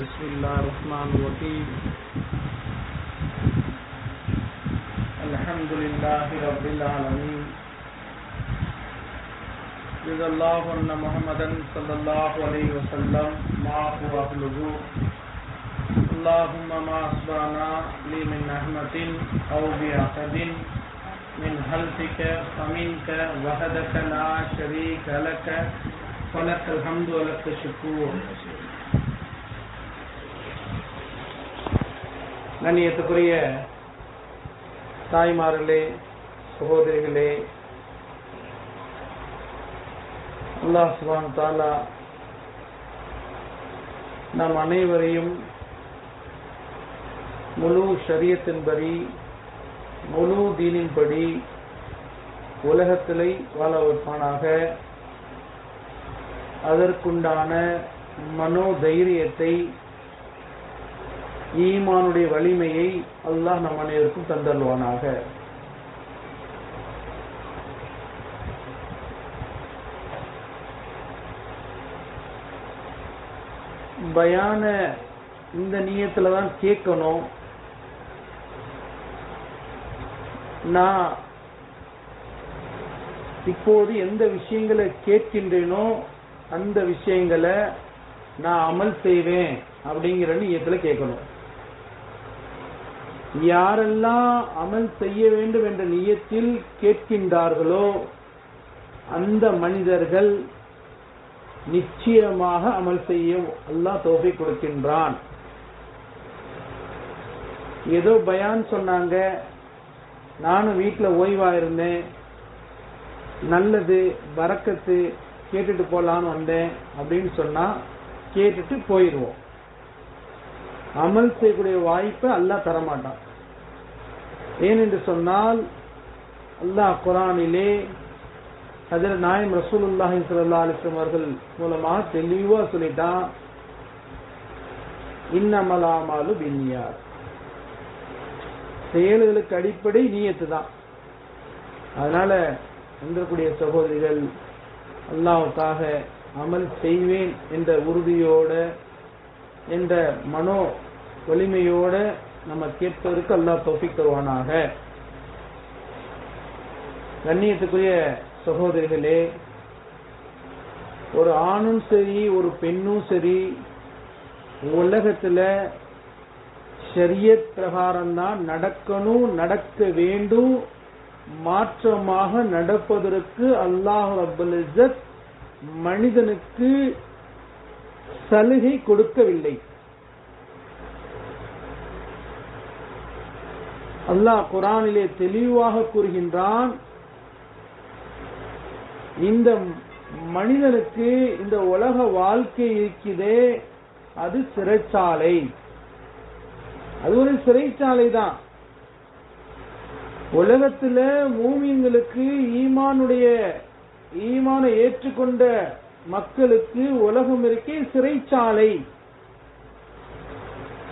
بسم الله الرحمن الرحيم الحمد لله رب العالمين جزا الله أن محمدا صلى الله عليه وسلم معه أهله اللهم ما أصبحنا لي من نعمة أو بعقد من خلقك ومنك وحدك لا شريك لك ولك الحمد ولك الشكر. கண்ணியத்துக்குரிய தாய்மார்களே, சகோதரிகளே, அல்லாஹ் சுப்ஹானஹு வ தஆலா நம் அனைவரையும் முழு ஷரியத்தின்படி முழு தீனின்படி உலகத்திலே வாழ வைப்பானாக. அதற்குண்டான மனோதைரியத்தை, ஈமானுடைய வலிமையை அல்லாஹ் நம் அனைவருக்கும் தந்தருவானாக. பயான இந்த நியத்துல தான் கேட்கணும். நான் இப்போது எந்த விஷயங்களை கேட்கின்றேனோ அந்த விஷயங்களை நான் அமல் செய்வேன் அப்படிங்கிற நியத்துல கேட்கணும். யாரெல்லாம் அமல் செய்ய வேண்டும் என்ற நியத்தில் கேட்கின்றார்களோ அந்த மனிதர்கள் நிச்சயமாக அமல் செய்ய அல்லாஹ் தௌஃபீக் கொடுக்கின்றான். ஏதோ பயான் சொன்னாங்க, நானும் வீட்டுல ஓய்வா இருந்தேன், நல்லது பரக்கத்து கேட்டுட்டு போலான்னு வந்தேன் அப்படின்னு சொன்னா கேட்டுட்டு போயிடுவோம். அமல் செய்யக்கூடிய வாய்ப்பை அல்லாஹ் தரமாட்டான். ஏனென்று சொன்னால் அல்லாஹ் குர்ஆனிலே ஹஜ்ரத் நாயகம் ரசூலுல்லாஹி ஸல்லல்லாஹு அலைஹி வஸல்லம் அவர்கள் மூலமாக தெளிவா சொல்லிட்டான், இன்னமல் அமாலு பின்னியாத். செயல்களுக்கு அடிப்படை நியத்து தான். அதனால வந்திருக்கூடிய சகோதரிகள் அல்லாஹ்வுக்காக அமல் செய்வேன் என்ற உறுதியோட, என்ற மனோ வலிமையோட நம்ம கேட்பதற்கு அல்லாஹ் தௌஃபீக் தருவானாக. கண்ணியத்துக்குரிய சகோதரிகளே, ஒரு ஆணும் சரி ஒரு பெண்ணும் சரி உலகத்துல ஷரியத் பிரகாரம் தான் நடக்கணும், நடக்க வேண்டும். மாற்றமாக நடப்பதற்கு அல்லாஹ் ரப்பல் இஸ்ஸத் மனிதனுக்கு சலுகை கொடுக்கவில்லை. அல்லாஹ் குர்ஆனிலே தெளிவாக கூறுகின்றான், இந்த மனிதனுக்கு இந்த உலக வாழ்க்கை இருக்குதே அது சிறைச்சாலை. அது ஒரு சிறைச்சாலை தான். உலகத்துல மூமின்களுக்கு ஈமானை ஏற்றுக்கொண்ட மக்களுக்கு உலகம் இருக்கே சிறைச்சாலை.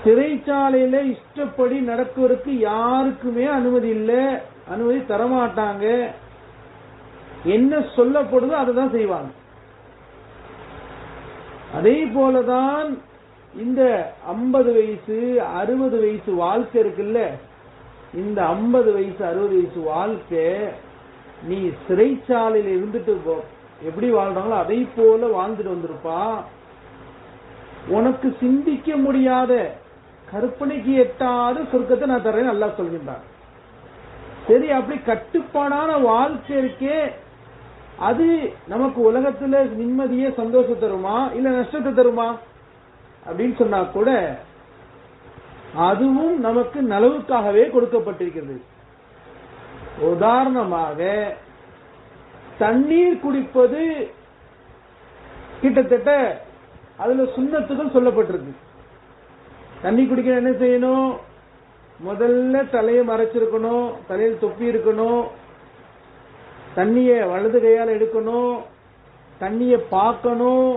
சிறைச்சாலையில இஷ்டப்படி நடக்குவதற்கு யாருக்குமே அனுமதி இல்லை, அனுமதி தரமாட்டாங்க. என்ன சொல்லப்படுதோ அதை தான் செய்வாங்க. அதே போலதான் இந்த 50 வயசு 60 வயசு வாழ்க்கை இருக்குல்ல, இந்த 50 வயசு 60 வயசு வாழ்க்கை நீ சிறைச்சாலையில இருந்துட்டு எப்படி வாழ்றாங்களோ அதை போல வாழ்ந்துட்டு வந்திருப்பா. உனக்கு சிந்திக்க முடியாத, கற்பனைக்கு எட்டாத சொர்க்கத்தை நான் தரேன் அல்லாஹ் சொல்கின்றான். சரி, அப்படி கட்டுப்பாடான வாழ்க்கை இருக்கே அது நமக்கு உலகத்துல நிம்மதியே சந்தோஷம் தருமா இல்ல நஷ்டத்தை தருமா அப்படின்னு சொன்னா கூட அதுவும் நமக்கு நலவுக்காகவே கொடுக்கப்பட்டிருக்கிறது. உதாரணமாக தண்ணீர் குடிப்பது கிட்டத்தட்ட அதுல சுன்னத்துகள் சொல்லப்பட்டிருக்கு. தண்ணி குடிக்க என்ன செய்யணும்? முதல்ல தலையை மறைச்சிருக்கணும், தலையில் தொப்பி இருக்கணும், தண்ணிய வலது கையால எடுக்கணும், தண்ணிய பார்க்கணும்,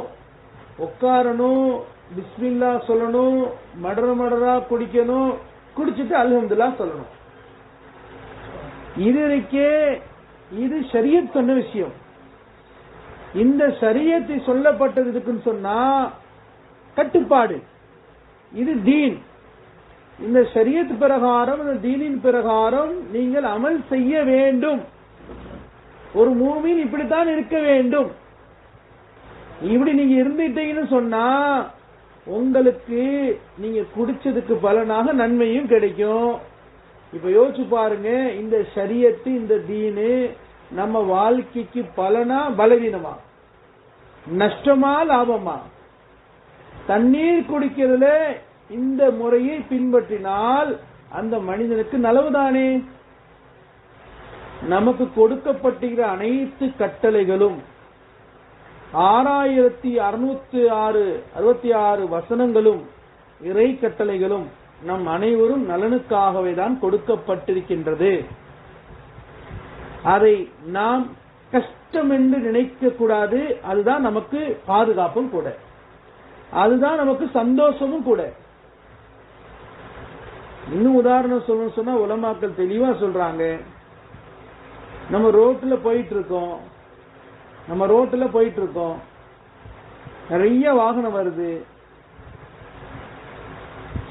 உட்காரணும், பிஸ்மில்லா சொல்லணும், மடரா குடிக்கணும், குடிச்சிட்டு அல்ஹம்துலில்லாஹ் சொல்லணும். இது ஷரியத் சொன்ன விஷயம். இந்த ஷரியத்தை சொல்லப்பட்டது இருக்குன்னு சொன்னா கட்டுப்பாடு. இது தீன். இந்த ஷரியத் பிரகாரம், இந்த தீனின் பிரகாரம் நீங்கள் அமல் செய்ய வேண்டும். ஒரு மூமின் இப்படித்தான் இருக்க வேண்டும். இப்படி நீங்க இருந்துட்டீங்கன்னு சொன்னா உங்களுக்கு நீங்க குடிச்சதுக்கு பலனாக நன்மையும் கிடைக்கும். இப்ப யோசிச்சு பாருங்க, இந்த ஷரியத்து, இந்த தீனு நம்ம வாழ்க்கைக்கு பலனா பலவீனமா, நஷ்டமா லாபமா? தண்ணீர் குடிக்கிறதுல இந்த முறையை பின்பற்றினால் அந்த மனிதனுக்கு நலவுதானே? நமக்கு கொடுக்கப்பட்டிருக்கிற அனைத்து கட்டளைகளும் 6666 வசனங்களும் இறை கட்டளைகளும் நம் அனைவரும் நலனுக்காகவே தான் கொடுக்கப்பட்டிருக்கின்றது. அதை நாம் கஷ்டம் என்று நினைக்க கூடாது. அதுதான் நமக்கு பாதுகாப்பும் கூட, அதுதான் நமக்கு சந்தோஷமும் கூட. இன்னும் உதாரணம் சொல்லணும் சொன்னா உலமாக்கள் தெளிவா சொல்றாங்க. நம்ம ரோட்ல போயிட்டு இருக்கோம், நிறைய வாகனம் வருது,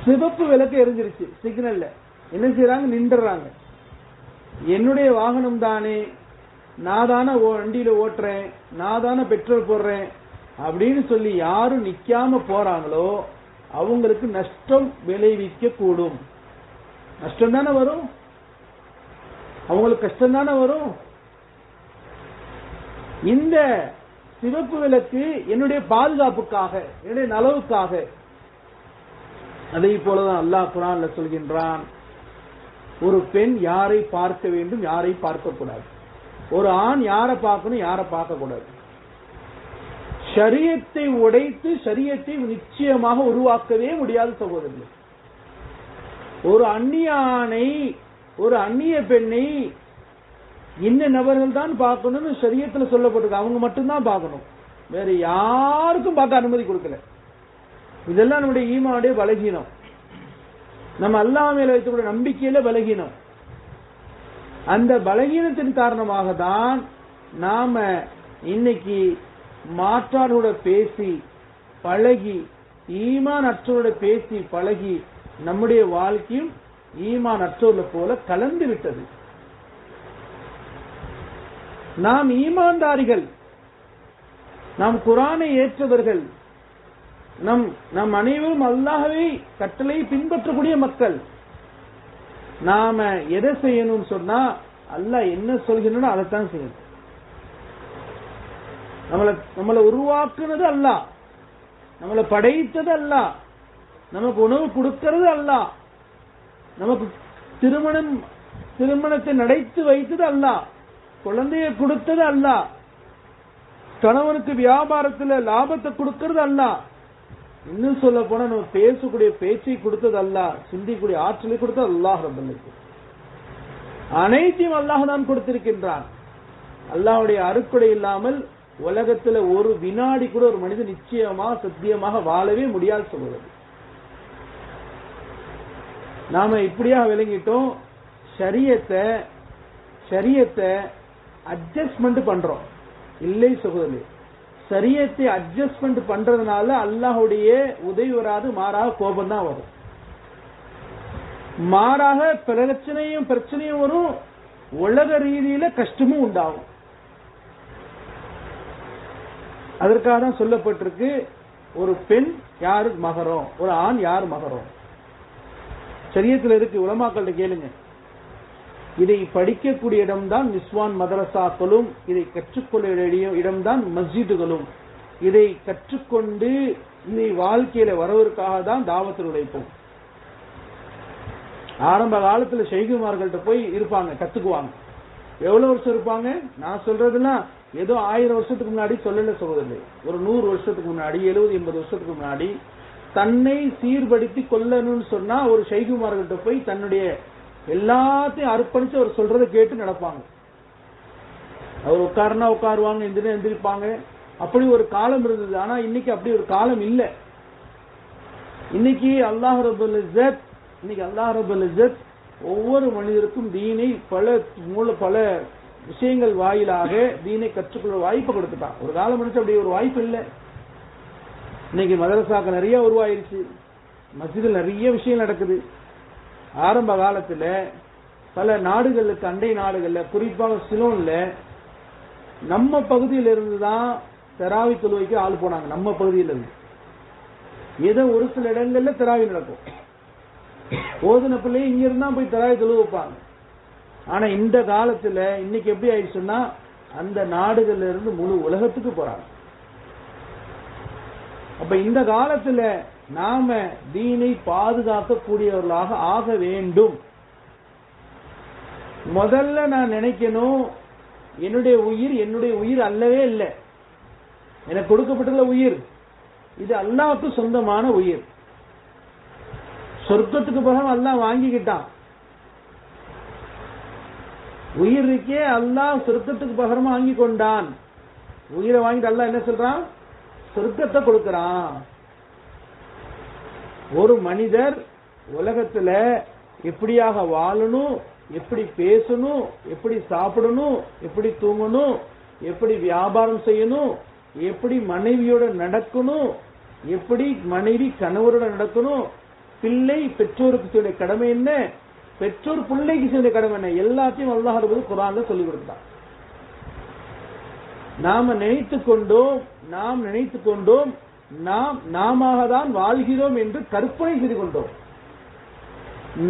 சிவப்பு விளக்கு எரிஞ்சிருச்சு சிக்னல்ல. என்ன செய்யறாங்க? நின்றுறாங்க. என்னுடைய வாகனம் தானே, நான் தானே வண்டியில ஓட்டுறேன், நான் தானே பெட்ரோல் போடுறேன் அப்படின்னு சொல்லி யாரும் நிக்காம போறாங்களோ அவங்களுக்கு நஷ்டம் விளைவிக்க கூடும். நஷ்டம் தானே வரும், அவங்களுக்கு கஷ்டம் தானே வரும். இந்த சிவப்பு விளக்கு என்னுடைய பாதுகாப்புக்காக, என்னுடைய நலவுக்காக. அதே போலதான் அல்லாஹ் குர்ஆன்ல சொல்கின்றான், ஒரு பெண் யாரை பார்க்க வேண்டும், யாரை பார்க்க கூடாது. ஒரு ஆண் யாரை பார்க்கணும், யாரை பார்க்க கூடாது. ஷரியத்தை உடைத்து ஷரியத்தை நிச்சயமாக உருவாக்கவே முடியாத சகோதரர்கள். ஒரு அந்நிய ஆணை, ஒரு அந்நிய பெண்ணை இன்ன நபர்கள் தான் பார்க்கணும்னு ஷரியத்துல சொல்லப்பட்டிருக்கு. அவங்க மட்டும்தான் பார்க்கணும், வேற யாருக்கும் பார்க்க அனுமதி கொடுக்கல. இதெல்லாம் நம்முடைய ஈமானுடைய பலகீனம், நம்ம அல்லாஹ் மேல வைக்கக்கூடிய நம்பிக்கையில பலகீனம். அந்த பலகீனத்தின் காரணமாக தான் நாம இன்னைக்கு மாற்றாரோட பேசி பழகி, ஈமான் அற்றோட பேசி பழகி நம்முடைய வாழ்க்கையும் ஈமான் அற்றோர்ல போல கலந்து விட்டது. நாம் ஈமான்தாரிகள், நாம் குர்ஆனை ஏற்றவர்கள், நம் அனைவரும் அல்லாஹ்வை கட்டளை பின்பற்றக்கூடிய மக்கள். நாம எதை செய்யணும்னு சொன்னா அல்லாஹ் என்ன சொல்கிறானோ அதைத்தான் செய்யணும். நம்மளை உருவாக்குனது அல்லாஹ், நம்மளை படைத்தது அல்லாஹ், நமக்கு உணவு கொடுக்கிறது அல்லாஹ், நமக்கு திருமணத்தை நடத்தி வைத்தது அல்லாஹ், குழந்தையை கொடுத்தது அல்லாஹ், கணவனுக்கு வியாபாரத்தில் லாபத்தை கொடுக்கிறது அல்லாஹ், இன்னும் சொல்ல போனா நம்ம பேசக்கூடிய பேச்சை கொடுத்தது அல்லாஹ், சிந்திக்கூடிய ஆற்றலை கொடுத்தது அல்லாஹ் ரப்பல் இஸ்ஸத். அனைத்தையும் அல்லாஹ் தான் கொடுத்திருக்கின்றான். அல்லாஹ்வுடைய அருட்கொடை இல்லாமல் உலகத்துல ஒரு வினாடி கூட ஒரு மனிதன் நிச்சயமாக சத்தியமாக வாழவே முடியாது சொல்றது. நாம இப்படியா விளங்கிட்டோம், ஷரியத்தை அட்ஜஸ்ட்மெண்ட் பண்றோம். இல்லை சகோதரி, ஷரியத்தை அட்ஜஸ்ட்மெண்ட் பண்றதுனால அல்லாஹ்வுடைய உதவி வராது, மாறாக கோபம் தான் வரும், மாறாக பிரச்சனையும் வரும், உலக ரீதியில கஷ்டமும் உண்டாகும். அதற்காக தான் சொல்லப்பட்டிருக்கு, ஒரு பெண் யாரு மகரம், ஒரு ஆண் யார் மகரம். ஷரியத்துல இருக்கு, உலமாக்கள்கிட்ட கேளுங்க. இதை படிக்கக்கூடிய இடம்தான் நிஸ்வான் மதரசாக்களும், இதை கற்றுக்கொள்ள இடம்தான் மஸ்ஜிதுகளும். இதை கற்றுக்கொண்டு இதை வாழ்க்கையில வரவதற்காக தான் தாவத்தில் உழைப்போம். ஆரம்ப காலத்துல ஷைகுமார்கள்ட்ட போய் இருப்பாங்க, கத்துக்குவாங்க. எவ்வளவு வருஷம் இருப்பாங்க? நான் சொல்றதுன்னா ஏதோ 1000 வருஷத்துக்கு முன்னாடி சொல்லல சகோதரர்களே, ஒரு 100 வருஷத்துக்கு முன்னாடி, 70-80 வருஷத்துக்கு முன்னாடி தன்னை சீர்படுத்தி கொள்ளணும்னு சொன்னா ஒரு ஷைகுமார்கள்ட்ட போய் தன்னுடைய எல்லாத்தையும் அர்ப்பணிச்சு அவர் சொல்றதை கேட்டு நடப்பாங்க. அவர் உட்காருனா உட்காருவாங்க, எந்திரிப்பாங்க. அப்படி ஒரு காலம் இருந்தது. ஆனா இன்னைக்கு அப்படி ஒரு காலம் இல்ல. இன்னைக்கு அல்லாஹ் ரப்பல் இஸ்ஸத் ஒவ்வொரு மனிதருக்கும் தீனை பல விஷயங்கள் வாயிலாக தீனை கற்றுக்கொள்ள வாய்ப்பு கொடுத்துட்டான். ஒரு காலம் முடிச்சு அப்படி ஒரு வாய்ப்பு இல்லை. இன்னைக்கு மதரசாக்கள் நிறைய உருவாயிருச்சு, மஸ்ஜிதில் நிறைய விஷயம் நடக்குது. ஆரம்ப காலத்துல பல நாடுகளுக்கு, அண்டை நாடுகள்ல, குறிப்பாக சிலோன்ல நம்ம பகுதியில இருந்து தான் தராவி தொழுவைக்கு ஆள் போனாங்க. நம்ம பகுதியில இருந்து ஏதோ ஒரு சில இடங்கள்ல தராவி நடக்கும். ஓதுன பிள்ளையை இங்க இருந்தா போய் தராவி தொழு வைப்பாங்க. ஆனா இந்த காலத்துல இன்னைக்கு எப்படி ஆயிடுச்சுன்னா அந்த நாடுகள்ல இருந்து முழு உலகத்துக்கு போறாங்க. அப்ப இந்த காலத்துல நாம தீனை பாதுகாக்கக்கூடியவர்களாக ஆக வேண்டும். முதல்ல நான் நினைக்கணும், என்னுடைய உயிர் அல்லவே இல்லை. எனக்கு கொடுக்கப்பட்டுள்ள உயிர் இது அல்லாஹ்வுக்கு சொந்தமான உயிர். சொர்க்கத்துக்கு பகவான் அல்லாஹ் வாங்கிக்கிட்டான். உயிருக்கே அல்லாஹ் சொர்க்கத்துக்கு பகரமா வாங்கி கொண்டான். உயிரை வாங்கிட்டு அல்லாஹ் என்ன சொல்றான்? சொர்க்கத்தை கொடுக்கிறான். ஒரு மனிதர் உலகத்துல எப்படியாக வாழணும், எப்படி பேசணும், எப்படி சாப்பிடணும், எப்படி தூங்கணும், எப்படி வியாபாரம் செய்யணும், எப்படி மனைவியோட நடக்கணும், எப்படி மனைவி கணவரோட நடக்கணும், பிள்ளை பெற்றோருக்கு செய்ய கடமை என்ன, பெற்றோர் பிள்ளைக்கு செய்ய கடமை என்ன, எல்லாத்தையும் அல்லாஹ் குர்ஆன்ல சொல்லிக் கொடுத்தான். நாம் நினைத்துக் கொண்டோம் நாம தான் வாழ்கிறோம் என்று கற்பனை செய்து கொண்டோம்.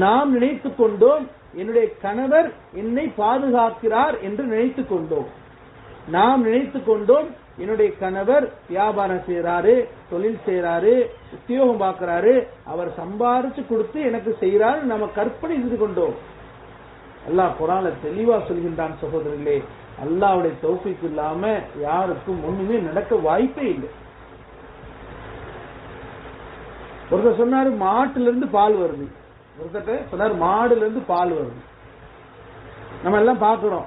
நாம் நினைத்துக் கொண்டோம் என்னுடைய கணவர் என்னை பாதுகாக்கிறார் என்று நினைத்துக் கொண்டோம். நாம் நினைத்துக் கொண்டோம் என்னுடைய கணவர் வியாபாரம் செய்யறாரு, தொழில் செய்யறாரு, உத்தியோகம் பார்க்கிறாரு, அவர் சம்பாரிச்சு கொடுத்து எனக்கு செய்யறாரு, நம்ம கற்பனை செய்து கொண்டோம். அல்லாஹ் குர்ஆன்ல தெளிவா சொல்கின்றான் சகோதரர்களே, அல்லாஹ்வுடைய தௌஃபீக் இல்லாம யாருக்கும் ஒண்ணுமே நடக்க வாய்ப்பே இல்லை. ஒருத்தர் சொன்னாரு மாட்டுல இருந்து பால் வருது, ஒருத்தர் சொன்னாரு மாடுல இருந்து பால் வருது. நம்ம எல்லாம் பாக்குறோம்,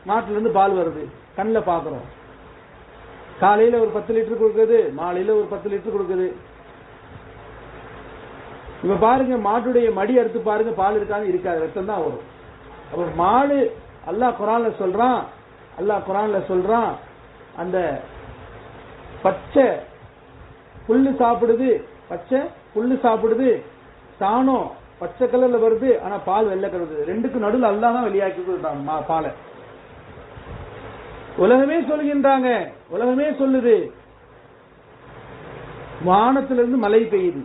மாட்டுல இருந்து பால் வருது, கண்ணில் பாக்குறோம். காலையில ஒரு 10 லிட்டர் கொடுக்குது, மாலையில ஒரு 10 லிட்டர் கொடுக்குது. இப்ப பாருங்க, மாட்டுடைய மடி அறுத்து பாருங்க, பால் இருக்காது, இருக்காது, ரத்தம் தான் வரும். அப்ப மாடு அல்லாஹ் குர்ஆன்ல சொல்றான் அந்த பச்சை புல்லு சாப்பிடுது, சாணம் பச்சை கலர்ல வருது, ஆனா பால் வெள்ளை கலருது. ரெண்டுக்கு நடுவில் அல்லாஹ் தான் வெளியாக்கி கொடுத்தான் பாலை. உலகமே சொல்லுது வானத்திலிருந்து மழை பெய்யுது,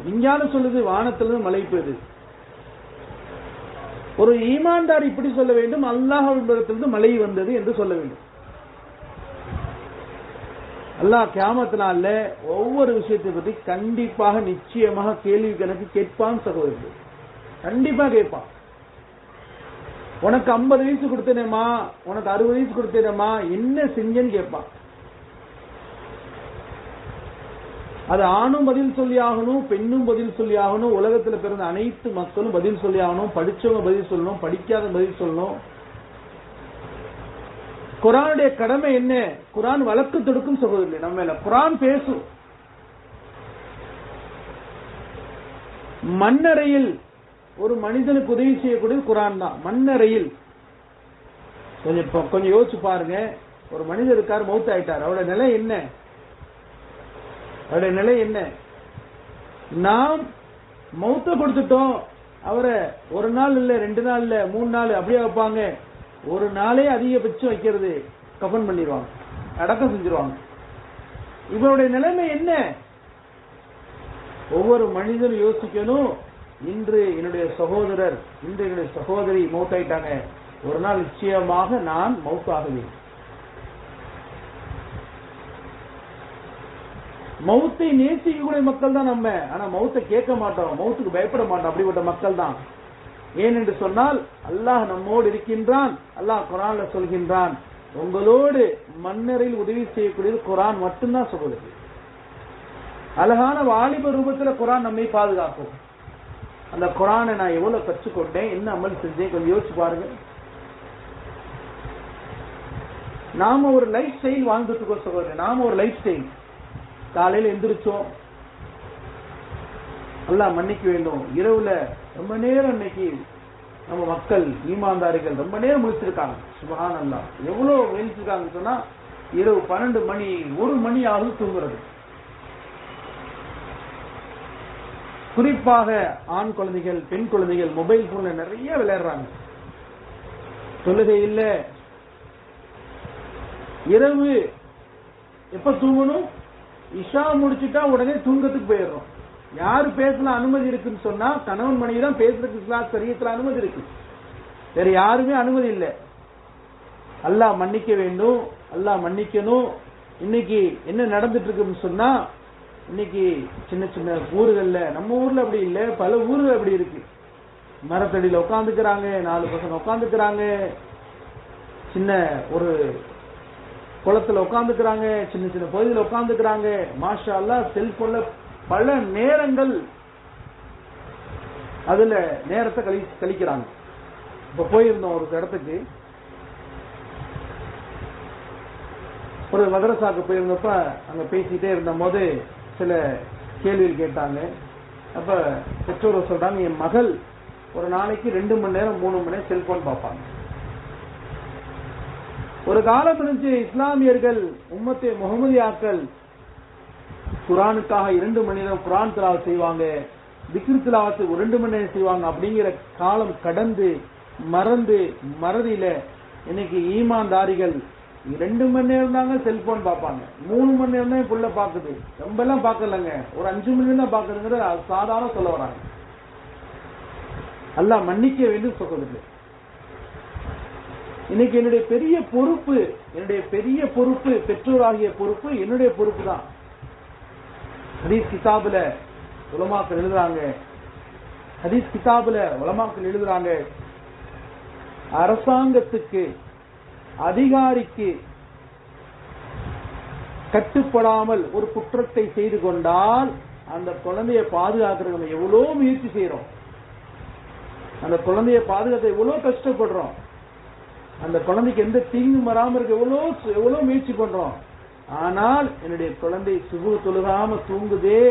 விஞ்ஞானம் சொல்லுது வானத்திலிருந்து மழை பெய்யுது. ஒரு ஈமான்தார் இப்படி சொல்ல வேண்டும், அல்லாஹ்விடத்திலிருந்து மழை வந்தது என்று சொல்ல வேண்டும். அல்லாஹ் கியாமத் நாள்ல ஒவ்வொரு விஷயத்தை பற்றி கண்டிப்பாக நிச்சயமாக கேள்வி கணக்கு கேட்பான் சகோதரர்கள், கண்டிப்பா கேட்பான். உனக்கு 50 வயசு கொடுத்தேனேமா, உனக்கு 60 வயசு கொடுத்தேனேமா, என்ன செஞ்சேன்னு கேட்பான். அது ஆணும் பதில் சொல்லி ஆகணும், பெண்ணும் பதில் சொல்லி ஆகணும், உலகத்தில் பிறந்த அனைத்து மக்களும் பதில் சொல்லி ஆகணும், படிச்சவங்க பதில் சொல்லணும், படிக்காத பதில் சொல்லணும். குர்ஆனுடைய கடமை என்ன? குர்ஆன் வழக்கு தொடுக்கும் சகோதரர்களே, நம்ம மேல குர்ஆன் பேசும். மண்ணறையில் ஒரு மனிதனுக்கு உதவி செய்யக்கூடிய குர்ஆன் தான். மண்ணறையில் கொஞ்சம் யோசிச்சு பாருங்க, ஒரு மனிதர் இருக்காரு, மௌத் ஆயிட்டார், அவருடைய நிலை என்ன? நாம் மௌத்த கொடுத்துட்டோம், அவரை ஒரு நாள் இல்ல, 2 நாள் இல்ல, 3 நாள் அப்படியே வைப்பாங்க. ஒரு நாளே அதிகபட்சம் வைக்கிறது, கஃன் பண்ணிடுவாங்க, அடக்கம் செஞ்சிருவாங்க. இவருடைய நிலைமை என்ன? ஒவ்வொரு மனிதனும் யோசிக்கணும், இன்று என்னுடைய சகோதரி மௌத்தாயிட்டாங்க, ஒரு நாள் நிச்சயமாக நான் மௌத்தாகுவேன். மௌத்தை நேசிக்கக்கூடிய மக்கள் தான் நம்ம. ஆனா மௌத்தை கேட்க மாட்டோம், மௌத்துக்கு பயப்பட மாட்டோம், அப்படிப்பட்ட மக்கள் தான். ஏனென்று சொன்னால் அல்லாஹ் நம்மோடு இருக்கின்றான். அல்லாஹ் குர்ஆன்ல சொல்கின்றான், உங்களோடு மன்னரில் உதவி செய்யக்கூடியது குர்ஆன் மட்டும்தான் சொல்லுது. அழகான வாலிப ரூபத்தில் குர்ஆன் நம்மை பாதுகாக்கும். அந்த குர்ஆனை நான் எவ்வளவு கற்றுக்கொண்டேன், என்ன அமல் செஞ்சேன், கொஞ்சம் யோசிச்சு பாருங்க. நாம ஒரு லைஃப் ஸ்டைல் வாழ்ந்துட்டு இருக்கோம் சகோதரர், நாம ஒரு லைஃப் ஸ்டைல். காலையில எந்திரிச்சோம், அல்லாஹ் மன்னிக்க வேண்டும், இரவுல ரொம்ப நேரம் இன்னைக்கு நம்ம மக்கள் ஈமான்தாரிகள் ரொம்ப நேரம் முடிச்சிருக்காங்க. சுப்ஹானல்லாஹ், எவ்வளவு முயற்சிருக்காங்கன்னு சொன்னா இரவு 12 மணி 1 மணி ஆகுது தூங்குறது. குறிப்பாக ஆண் குழந்தைகள், பெண் குழந்தைகள் மொபைல் போன்ல நிறைய விளையாடுறாங்க. தொழுகை இல்ல. இரவு எப்ப தூங்கணும்? இஷா முடிச்சுட்டா உடனே தூங்கத்துக்கு போயிடுறோம். யாரு பேசலாம் அனுமதி இருக்குன்னு சொன்னா கணவன் மனைவி தான் பேசுறதுக்கு இஸ்லாம் சரியத்துல அனுமதி இருக்கு. வேற யாருமே அனுமதி இல்லை. அல்லாஹ் மன்னிக்க வேண்டும், அல்லாஹ் மன்னிக்கணும். இன்னைக்கு என்ன நடந்துட்டு இருக்குன்னு சொன்னா, இன்னைக்கு சின்ன சின்ன ஊர்கள்ல, நம்ம ஊர்ல அப்படி இல்ல, பல ஊர்கள் அப்படி இருக்கு. மரத்தடியில உட்காந்துக்கிறாங்க, 4 பசங்க உட்காந்துக்கிறாங்க, சின்ன ஒரு குளத்துல உட்காந்துக்கிறாங்க, சின்ன சின்ன பகுதியில் உட்காந்துக்கிறாங்க. மாஷா அல்லாஹ் செல்போன்ல பல நேரங்கள் அதுல நேரத்தை கழிக்கிறாங்க. இப்ப போயிருந்தோம் ஒரு இடத்துக்கு, ஒரு மதரசாக்கு போயிருந்தப்ப அங்க பேசிட்டே இருந்த போது சில கேள்விகள் கேட்டாங்க. அப்ப பெற்றோர் சொல்றாங்க, என் மகள் ஒரு நாளைக்கு 2 மணி நேரம் 3 மணி நேரம் செல்போன் பார்ப்பாங்க. ஒரு காலம் இருந்துச்சு இஸ்லாமியர்கள், உம்மத்தே முகமதியாக்கள் குரானுக்காக 2 மணி நேரம் குரான் திலாவத் செய்வாங்க, திக்ர் திலாவத் 2 மணி நேரம் செய்வாங்க. அப்படிங்கிற காலம் கடந்து மறந்து மறதியில இன்னைக்கு ஈமான்தாரிகள் 2 மணி நேரம் தாங்க செல்போன் பார்ப்பாங்க, 3 மணி நேரம் தான் புள்ள பாக்குது. ரொம்ப எல்லாம் பாக்கலங்க, ஒரு 5 மணி நேரம் தான் பாக்குதுங்கிற சாதாரண சொல்ல வராங்க. அல்லாஹ் மன்னிக்க வேண்டும் சொல்றது. இன்னைக்கு என்னுடைய பெரிய பொறுப்பு பெற்றோராகிய பொறுப்பு என்னுடைய பொறுப்பு தான். ஹதீஸ் கிதாபுல உலமாக்கள் எழுதுறாங்க, அரசாங்கத்துக்கு அதிகாரிக்கு கட்டுப்படாமல் ஒரு குற்றத்தை செய்து கொண்டால் அந்த குழந்தையை பாதுகாக்கிறது எவ்வளவு முயற்சி செய்யறோம், அந்த குழந்தையை பாதுகாக்க எவ்வளவு கஷ்டப்படுறோம், அந்த குழந்தைக்கு எந்த தீங்கும் வராம இருக்க எவ்வளவு முயற்சி பண்றோம். ஆனால் என்னுடைய குழந்தை சுபு தொழுகாம தூங்குதே,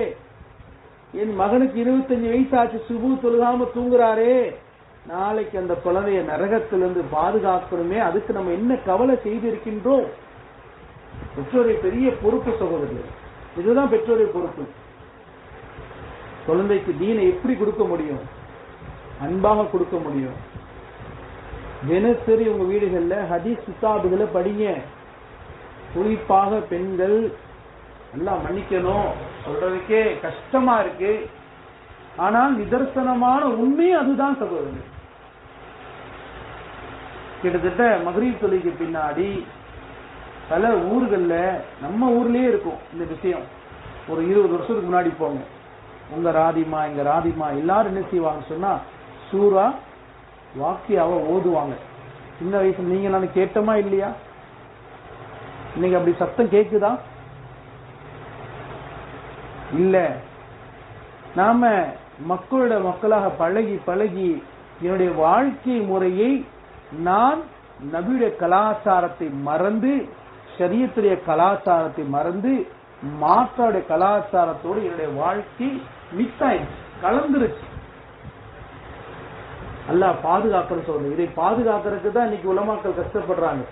என் மகனுக்கு 25 வயசாச்சு சுபு தொழுகாம தூங்குறாரே, நாளைக்கு அந்த குழந்தைய நரகத்திலிருந்து பாதுகாக்கணுமே, அதுக்கு நம்ம என்ன கவலை செய்து இருக்கின்றோம். பெற்றோரை பெரிய பொறுப்பு சகோதரர்கள், இதுதான் பெற்றோரை பொறுப்பு. குழந்தைக்கு தீனை எப்படி கொடுக்க முடியும்? அன்பாக கொடுக்க முடியும். தினசரி உங்க வீடுகள்ல ஹதீஸ் கிதாபுகளை படிங்க. குறிப்பாக பெண்கள், எல்லாம் மன்னிக்கணும் சொல்றதுக்கே கஷ்டமா இருக்கு, ஆனால் நிதர்சனமான உண்மை அதுதான் சகோதரர். கிட்டத்தட்ட மக்ரிப் தொழுகைக்கு பின்னாடி பல ஊர்கள்ல, நம்ம ஊர்லயே இருக்கும் இந்த விஷயம். ஒரு 20 வருஷத்துக்கு முன்னாடி போங்க, உங்க ராதிமா எங்க ராதிமா எல்லாரும் என்ன செய்வாங்க சொன்னா சூரா வாக்கியாவை ஓதுவாங்க. சின்ன வயசுல நீங்க நான் கேட்டோமா இல்லையா? இன்னைக்கு அப்படி சத்தம் கேக்குதா? இல்ல. நாம மக்களாக பழகி என்னுடைய வாழ்க்கை முறையை நான் நபியுடைய கலாச்சாரத்தை மறந்து, ஷரியத்துடைய கலாச்சாரத்தை மறந்து, மாற்றாவுடைய கலாச்சாரத்தோடு என்னுடைய வாழ்க்கை மிக்ஸ் ஆயிடுச்சு, கலந்துருச்சு. அல்லாஹ் பாதுகாக்கிறது சொல்றது. இதை பாதுகாக்கிறதுக்கு தான் இன்னைக்கு உலமாக்கள் கஷ்டப்படுறாங்க.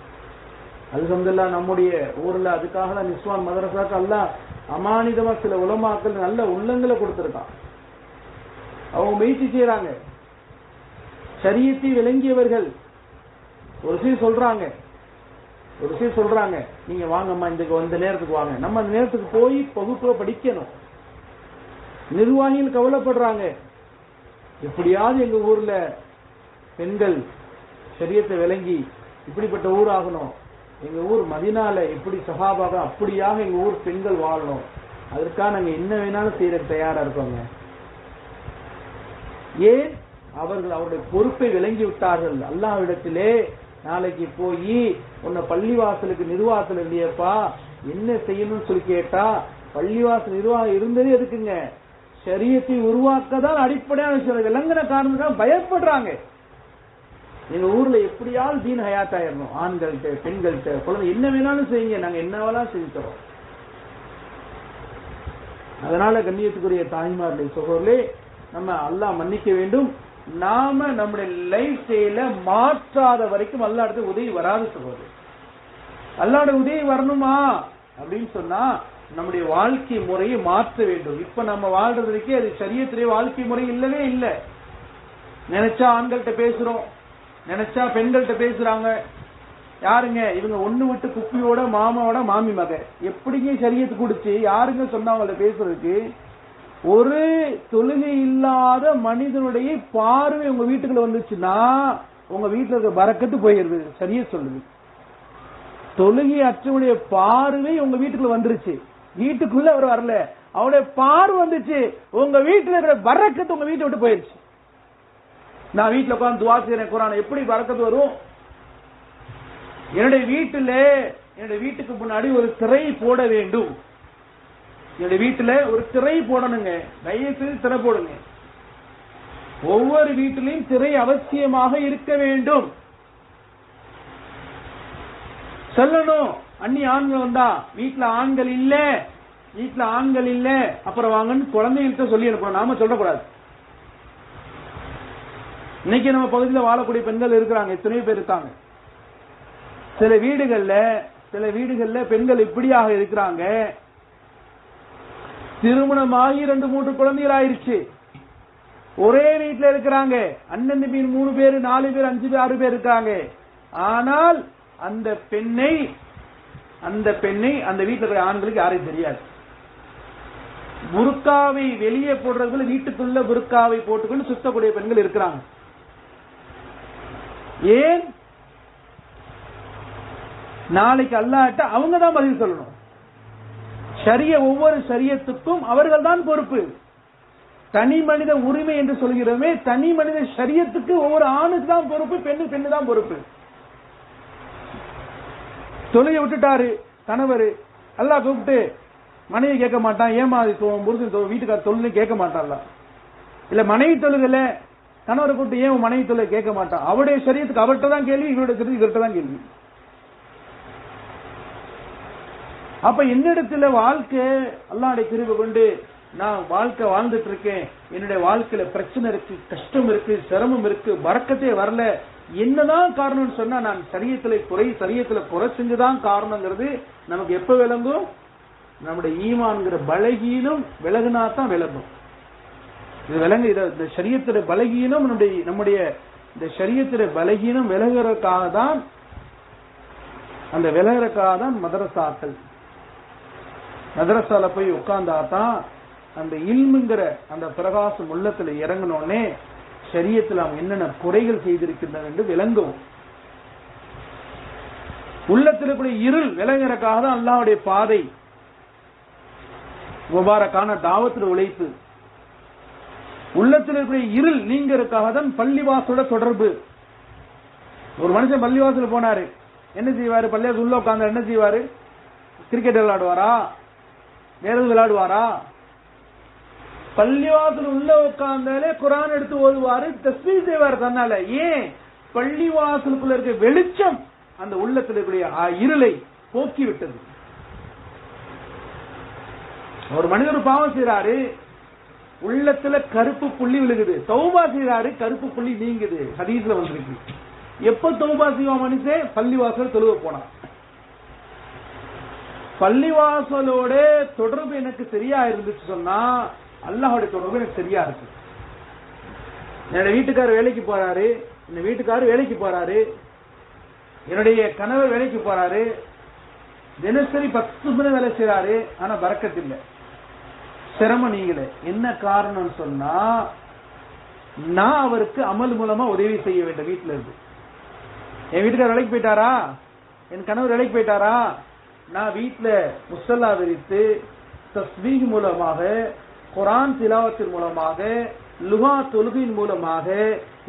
அல்ஹம்துலில்லாஹ் நம்முடைய ஊர்ல அதுக்காக தான் நிஸ்வான் மதரசாக்கு அல்லாஹ் அமானிதமா சில உலமாக்கள் நல்ல உள்ளங்களை கொடுத்திருக்கான். அவங்க முயற்சி செய்யறாங்க. ஷரியத்தை விளங்கியவர்கள் ஒரு விஷயம் சொல்றாங்க, நீங்க வாங்கம்மா இந்த நேரத்துக்கு வாங்க. நம்ம அந்த நேரத்துக்கு போய் பகுப்புல படிக்கணும். நிர்வாகிகள் கவலைப்படுறாங்க, எப்படியாவது எங்க ஊர்ல பெண்கள் ஷரியத்தை விளங்கி இப்படிப்பட்ட ஊர் ஆகணும், எங்க ஊர் மதீனால எப்படி சஹாபாக அப்படியாக எங்க ஊர் பெண்கள் வாழணும், அதற்காக நாங்க என்ன வேணாலும் செய்யற தயாரா இருக்கோங்க. ஏன்? அவர்கள் அவருடைய பொறுப்பை விளங்கி விட்டார்கள். அல்லாஹ்விடத்திலே நாளைக்கு போய் உன்னை பள்ளிவாசலுக்கு நிர்வாகத்தில் இல்லையப்பா என்ன செய்யணும்னு சொல்லி கேட்டா, பள்ளிவாசல் நிர்வாகம் இருந்ததே எதுக்குங்க? ஷரியத்தை உருவாக்கதான் அடிப்படையான விஷயம். விளங்கின காரணத்துக்காக பயப்படுறாங்க. எங்க ஊர்ல எப்படியாவது தீன் ஹயாத் ஆயிரணும், ஆண்கள்கிட்ட பெண்கள்கிட்ட குழந்தை என்ன வேணாலும் செய்யுங்க, நாங்க என்ன வேணாலும் செஞ்சு தரோம். அதனால கண்ணியத்துக்குரிய தாய்மார்களே சகோதரர்களே, நம்ம அல்லாஹ் மன்னிக்க வேண்டும். நாம நம்முடைய லைஃப் ஸ்டைல மாற்றாத வரைக்கும் அல்லாஹ்வுடைய உதவி வராது சகோதரர். அல்லாஹ்வுடைய உதவி வரணுமா அப்படின்னு சொன்னா நம்முடைய வாழ்க்கை முறையை மாற்ற வேண்டும். இப்ப நம்ம வாழ்றதுக்கே அது ஷரியத்திலே வாழ்க்கை முறை இல்லவே இல்லை. நினைச்சா ஆண்கள்கிட்ட பேசுறோம், நினைச்சா பெண்கள்கிட்ட பேசுறாங்க. யாருங்க இவங்க ஒண்ணு விட்டு குப்பியோட மாமாவோட மாமி மக எப்படிங்க ஷரியத்து குடிச்சு யாருங்க சொன்னாங்க பேசுறதுக்கு? ஒரு தொழுகை இல்லாத மனிதனுடைய பார்வை உங்க வீட்டுக்குள்ள வந்துச்சுன்னா உங்க வீட்டுல இருக்க பரக்கத்து போயிருது. சரியா சொல்லுது. தொழுகை அற்றவுடைய பார்வை உங்க வீட்டுக்குள்ள வந்துருச்சு, வீட்டுக்குள்ள அவர் வரல, அவருடைய பார்வை வந்துச்சு, உங்க வீட்டுல இருக்கிற பரக்கத்து உங்க வீட்டை விட்டு போயிருச்சு. நான் வீட்டுல உட்கார்ந்து துவா செய்றேன், குர்ஆன் எப்படி பரக்கத்து வரும்? என்னுடைய வீட்டுக்கு முன்னாடி ஒரு திரை போட வேண்டும். என்னுடைய வீட்டுல ஒரு திரை போடணுங்க. தயவுசெய்து திரை போடுங்க. ஒவ்வொரு வீட்டிலையும் திரை அவசியமாக இருக்க வேண்டும். சொல்லணும், அந்நிய ஆண்கள் வந்தா வீட்டுல ஆண்கள் இல்ல அப்புறம் வாங்கன்னு குழந்தைகிட்ட சொல்லி அனுப்பணும், நாம சொல்லக்கூடாது. இன்னைக்கு நம்ம பகுதியில் வாழக்கூடிய பெண்கள் இருக்கிறாங்க, எத்தனையோ பேர் இருக்காங்க. சில வீடுகள்ல பெண்கள் இப்படியாக இருக்கிறாங்க, திருமணமாகி 2-3 குழந்தைகள் ஆயிருச்சு, ஒரே வீட்டில் இருக்கிறாங்க, அண்ணன் தம்பி 3 பேர் 4 பேர் 5 பேர் 6 பேர் இருக்காங்க. ஆனால் அந்த பெண்ணை அந்த வீட்டில் இருக்கிற ஆண்களுக்கு யாரையும் தெரியாது. புர்காவை வெளியே போடுறதுல வீட்டுக்குள்ள புர்காவை போட்டுக்கொண்டு சுத்தக்கூடிய பெண்கள் இருக்கிறாங்க. ஏன்? நாளைக்கு அல்லாஹ்ட்ட அவங்க தான் பதில் சொல்லணும். ஒவ்வொரு ஷரியத்துக்கும் அவர்கள் தான் பொறுப்பு. தனி மனித உரிமை என்று சொல்கிறோமே, தனி மனித ஷரியத்துக்கு ஒவ்வொரு ஆணுக்கு தான் பொறுப்பு, பெண்ணு தான் பொறுப்பு. தொழுகை விட்டுட்டாரு கணவர், அல்லாஹ் கூப்பிட்டு மனைவி கேட்க மாட்டான், ஏமா புருஷன் வீட்டுக்கார தொழுகை கேட்க மாட்டான்ல. இல்ல மனைவி தொழுகல, கணவரை கூப்பிட்டு ஏன் மனைவி தொழுகை கேட்க மாட்டான். அவருடைய ஷரியத்துக்கு அவர்கிட்ட தான் கேள்வி, இவருடைய ஷரியத்துக்கு இவர்கிட்ட தான் கேள்வி. அப்ப என்னிடத்துல வாழ்க்கை அல்லாஹ்வுடைய கிருபை கொண்டு நான் வாழ்க்கை வாழ்ந்துட்டு இருக்கேன், என்னுடைய வாழ்க்கையில பிரச்சனை இருக்கு, கஷ்டம் இருக்கு, சிரமம் இருக்கு, பரக்கத்தே வரல, என்னதான் காரணம்னு சொன்னா நான் சரியத்துல குறை செஞ்சுதான் காரணங்கிறது நமக்கு எப்ப விளங்கும்? நம்முடைய ஈமான்கிற பலகீனம் விலகுனாதான் விளங்கும். இது விளங்கு, இந்த ஷரியத்துடைய பலகீனம் நம்முடைய இந்த ஷரியத்துடைய பலகீனம் விலகுறதுக்காக தான் மதரசாக்கள். மதரசால போய் உட்கார்ந்தாதான் அந்த இல்முங்கிற அந்த பிரகாசம் உள்ளத்துல இறங்கினோடனே ஷரியத்தில் நாம் என்னென்ன குறைகள் செய்திருக்கின்றன என்று விளங்கும். உள்ளத்தில் கூட இருள் விளங்குறதுக்காக தான் அல்லாஹ்வுடைய பாதை, முபாரக்கான தாவத்துடைய உழைப்பு. உள்ளத்தில் இருக்கிற இருள் நீங்கிறதுக்காக தான் பள்ளிவாசலோட தொடர்பு. ஒரு மனுஷன் பள்ளிவாசல் போனாரு, என்ன செய்வாரு? பள்ளிவாசல் உள்ள உட்கார்ந்து என்ன செய்வாரு? கிரிக்கெட் விளையாடுவாரா? வேற எதுவும் விளையாடுவாரா? பள்ளிவாசல் உள்ள உட்கார்ந்தாலே குர்ஆன் எடுத்து ஓதுவாரு, தஸ்பீஹ் செய்வாரு தன்னால. ஏன்? பள்ளிவாசலுக்குள்ள இருக்க வெளிச்சம் அந்த உள்ளத்தில் இருக்கிற இருளை போக்கி விட்டது. ஒரு மனிதர் பாவம் செய்யறாரு, உள்ளத்துல கருப்பு புள்ளி விழுகுது, தௌபா செய்யறாரு, கருப்பு புள்ளி நீங்குது. ஹதீஸ்ல வந்திருக்கு. எப்ப தௌபா செய்வா மனுஷன்? பள்ளிவாசல் தொழுவ போனா. பள்ளிவாசலோட தொடர்பு எனக்கு சரியா இருந்துச்சு சொன்னா அல்லாஹ்வுடைய தொடர்பு எனக்கு சரியா இருக்கு. என்னுடைய வீட்டுக்காரர் வேலைக்கு போறாரு, என்னுடைய கணவர் வேலைக்கு போறாரு, தினசரி 10 மணி வேலை செய்யறாரு, ஆனா பரக்கத் இல்லை, சிரமம் நீங்கள. என்ன காரணம் சொன்னா நான் அவருக்கு அமல் மூலமா உதவி செய்ய வேண்டும். வீட்டுல இருந்து என் வீட்டுக்காரர் வேலைக்கு போயிட்டாரா, என் கணவர் வேலைக்கு போயிட்டாரா, நான் வீட்டுல முஸல்லா விரித்து தஸ்பீஹ் மூலமாக, குர்ஆன் திலாவத்தின் மூலமாக, லுஹா தொழுகையின் மூலமாக,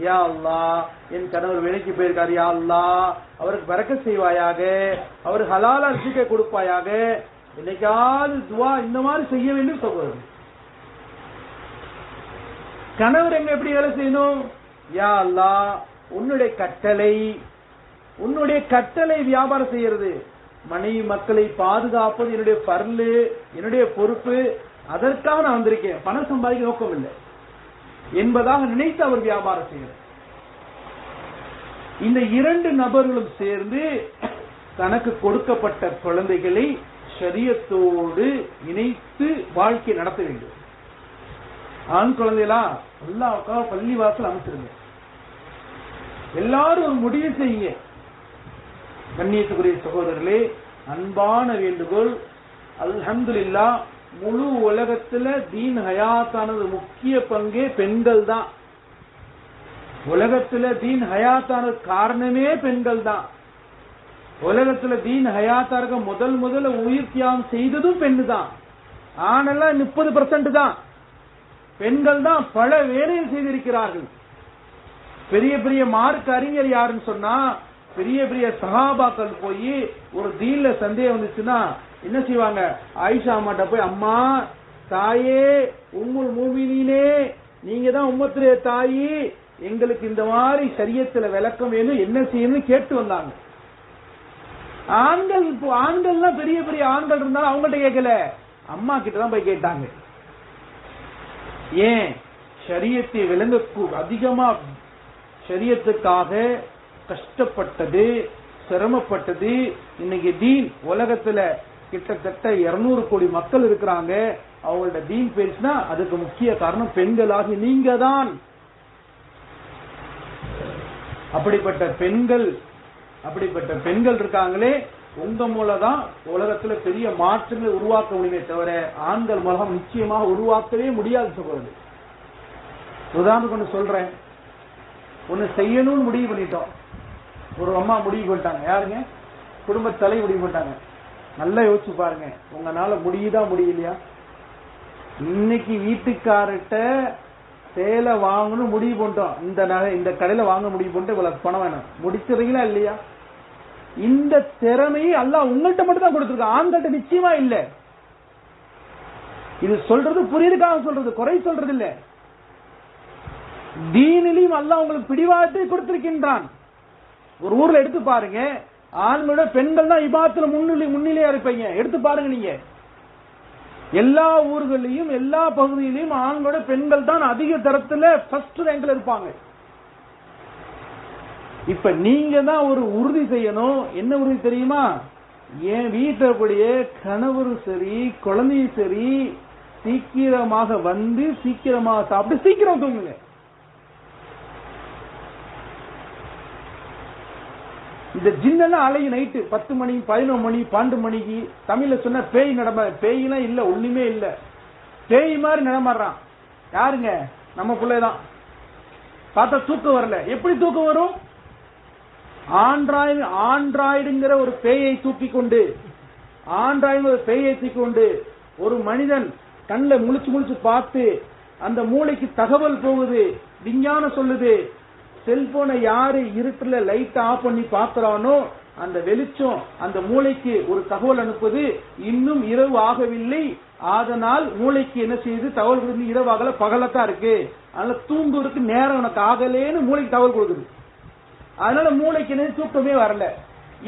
யா அல்லாஹ் என் கணவர் வேலைக்கு போயிருக்காரு, யா அல்லாஹ் அவருக்கு பரக்கத் செய்வாயாக, அவருக்கு ஹலாலா ரிஸ்கை கொடுப்பாயாக, என்னைக்காவது துவா இந்த மாதிரி செய்ய வேண்டும் சொல்றது. கணவர் எங்க எப்படி வேலை செய்யணும்? யா அல்லாஹ் உன்னுடைய கட்டளை வியாபாரம் செய்யறது, மனைவி மக்களை பாதுகாப்பது என்னுடைய பர்லு, என்னுடைய பொறுப்பு, அதற்காக நான் வந்திருக்கேன், பணம் சம்பாதிக்க நோக்கம் இல்லை என்பதாக நினைத்து அவர் வியாபாரம் செய்கிறார். இந்த 2 நபர்களும் சேர்ந்து தனக்கு கொடுக்கப்பட்ட குழந்தைகளை ஷரியத்தோடு இணைத்து வாழ்க்கை நடத்த வேண்டும். ஆண் குழந்தைலாம் அல்லாஹ்வுக்காக பள்ளிவாசல் அமைச்சிருங்க. எல்லாரும் ஒரு முடிவு செய்யுங்க. கண்ணியத்துக்குரிய சகோதரர்களே, அன்பான வேண்டுகோள். அல்ஹம்துலில்லாஹ், முழு உலகத்துல தீன் ஹயாத்தானது முக்கிய பங்கே பெண்கள் தான். உலகத்துல தீன் ஹயாத்தானது காரணமே பெண்கள் தான். உலகத்துல தீன் ஹயாத்தாருக்கு முதல்ல உயிர் தியாகம் செய்ததும் பெண்ணு தான். ஆனெல்லாம் 30% தான். பெண்கள் தான் பல வேலைகள் செய்திருக்கிறார்கள். பெரிய பெரிய மார்க் அறிஞர் யாருன்னு சொன்னா, பெரிய பெரிய சஹாபாக்கள் போய் ஒரு தீன்ல சந்தேகம் வந்துச்சுன்னா என்ன செய்வாங்க? ஆயிஷா அம்மாட்ட போய், அம்மா தாயே உம்முல் மூமினீனே, நீங்க தான் உம்மத்துடைய தாயி, எங்களுக்கு இந்த மாதிரி ஷரியத்துல விளக்கம் வேணும், என்ன செய்யணும்னு கேட்டு வந்தாங்க. ஆண்கள் ஆண்கள்லாம் பெரிய பெரிய ஆண்கள் இருந்தாலும் அவங்கள்ட்ட கேட்கல, அம்மா கிட்ட தான் போய் கேட்டாங்க. ஏன்? ஷரியத்தை விளங்க அதிகமா ஷரியத்துக்காக கஷ்டப்பட்டது, சிரமப்பட்டது. இன்னைக்கு தீன் உலகத்துல கிட்டத்தட்ட 200 கோடி மக்கள் இருக்கிறாங்க. அவங்களோட தீன் பேசினா அதுக்கு முக்கிய காரணம் பெண்களாகி நீங்க தான். அப்படிப்பட்ட பெண்கள் இருக்காங்களே, உங்க மூலதான் உலகத்துல பெரிய மாற்றங்களை உருவாக்க முடியுமே தவிர ஆண்கள் மூலம் நிச்சயமாக உருவாக்கவே முடியாது சொல்றது. உதாரணத்துக்கு ஒண்ணு சொல்றேன். ஒண்ணு செய்யணும்னு முடிவு பண்ணிட்டோம். ஒரு அம்மா முடிவு பண்ணிட்டாங்க. யாருங்க? குடும்ப தலை முடிவு பண்ணிட்டாங்க. நல்லா யோசிச்சு பாருங்க, உங்களால முடியுதா முடியலையா? இன்னைக்கு வீட்டுக்காரர்கிட்ட சேலை வாங்கணும் முடிவு பண்ணிட்டோம். இந்த கடையில வாங்க முடிவு பண்ணிட்டு இவ்வளவு பணம் வேணும், முடிச்சிருக்கீங்களா இல்லையா? இந்த திறமையை அல்லாஹ் உங்கள்கிட்ட மட்டும் தான் கொடுத்திருக்கான், ஆண்கள்ட்ட நிச்சயமா இல்ல. இது சொல்றது புரியுதுக்காக சொல்றது, குறை சொல்றது இல்ல. தீனிலையும் அல்லாஹ் உங்களுக்கு பிடிவாதத்தை கொடுத்திருக்கின்றான். ஒரு ஊர்ல எடுத்து பாருங்க, ஆண்களோட பெண்கள் தான் இபாத்துல முன்னிலையா இருப்பீங்க. எடுத்து பாருங்க நீங்க. எல்லா ஊர்களையும் எல்லா பகுதியிலையும் ஆண்களோட பெண்கள் தான் அதிக தரத்துல ஃபர்ஸ்ட் ரேங்க்ல இருப்பாங்க. இப்ப நீங்க தான் ஒரு உறுதி செய்யணும். என்ன உறுதி தெரியுமா? என் வீட்டில் கூடிய கணவரும் சரி குழந்தையும் சரி சீக்கிரமாக வந்து சீக்கிரமாக சாப்பிட்டு சீக்கிரம் தூங்குங்க. இந்த ஜின்னெல்லாம் அலையும் நைட்டு 10 மணி 11 மணி 12 மணிக்கு. தமிழ்ல சொன்ன பேய் பேயெல்லாம் இல்ல, ஒண்ணுமே இல்ல. பேய் மாதிரி நடமாடுறான். யாருங்க? நம்ம பிள்ளைதான். பார்த்தா தூக்கம் வரல. எப்படி தூக்கம் வரும்? ஆண்ட்ராய்டுங்கிற ஒரு பேயை தூக்கி கொண்டு ஒரு மனிதன் கண்ணில் முழிச்சு பார்த்து அந்த மூளைக்கு தகவல் போகுது, விஞ்ஞானம் சொல்லுது. செல்போனை யாரு இருட்டுல லைட் ஆஃப் பண்ணி பாக்குறானோ அந்த வெளிச்சம் அந்த மூளைக்கு ஒரு தகவல் அனுப்புது, இன்னும் இரவு ஆகவில்லை, அதனால் மூளைக்கு என்ன செய்யுது? தகவல் கொடுத்து இரவாகல பகலத்தான் இருக்கு, அதனால தூங்குறதுக்கு நேரம் உனக்கு ஆகலேன்னு மூளைக்கு தகவல் கொடுக்குது. அதனால மூளைக்கு என்ன தூக்கமே வரல.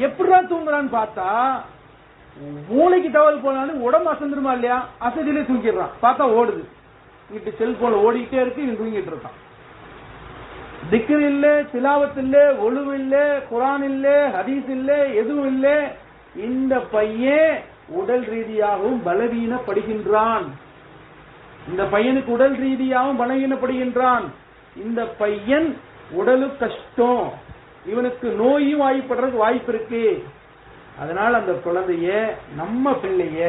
எப்படிதான் தூங்குறான்னு பார்த்தா மூளைக்கு தகவல் போனாலும் உடம்பு அசந்துருமா இல்லையா? அசதியிலே தூங்கிடுறான். பார்த்தா ஓடுது, இங்கிட்டு செல்போன் ஓடிக்கிட்டே இருக்கு, இவன் தூங்கிட்டு இருக்கான். திக்ர் இல்ல, திலாவத் இல்ல, ஒழுவு இல்ல, குரான் இல்ல, ஹதீஸ் இல்ல, எதுவும் இல்ல. இந்த பையன் உடல் ரீதியாகவும் பலவீனப்படுகின்றான். இந்த பையனுக்கு உடல் ரீதியாகவும் பலவீனப்படுகின்றான். இந்த பையன் உடலு கஷ்டம், இவனுக்கு நோயும் வாய்ப்படுறதுக்கு வாய்ப்பு இருக்கு. அதனால அந்த குழந்தைய, நம்ம பிள்ளைய